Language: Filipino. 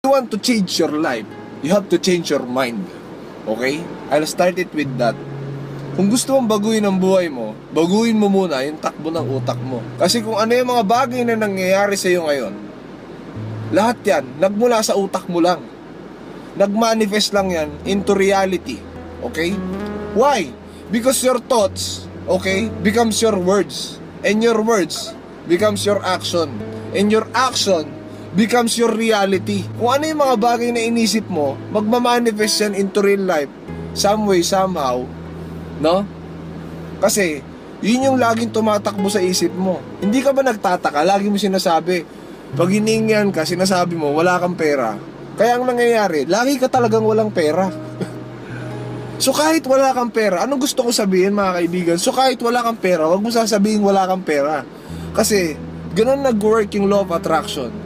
you want to change your life, you have to change your mind. Okay? I'll start it with that. Kung gusto mong baguhin ang buhay mo, baguhin mo muna yung takbo ng utak mo. Kasi kung ano yung mga bagay na nangyayari sa iyo ngayon, lahat yan, nagmula sa utak mo lang. Nagmanifest lang yan into reality. Okay? Why? Because your thoughts, okay, becomes your words. And your words becomes your action. And your action becomes your reality. Kung ano yung mga bagay na inisip mo, magmamanifest yan into real life. Some way, somehow. No? Kasi, yun yung laging tumatakbo sa isip mo. Hindi ka ba nagtataka? Lagi mo sinasabi, pag hiningian ka, sinasabi mo, wala kang pera. Kaya ang nangyayari, lagi ka talagang walang pera. So kahit wala kang pera, anong gusto ko sabihin mga kaibigan? So kahit wala kang pera, wag mo sasabihin wala kang pera. Kasi, ganun nag-work yung law of attraction.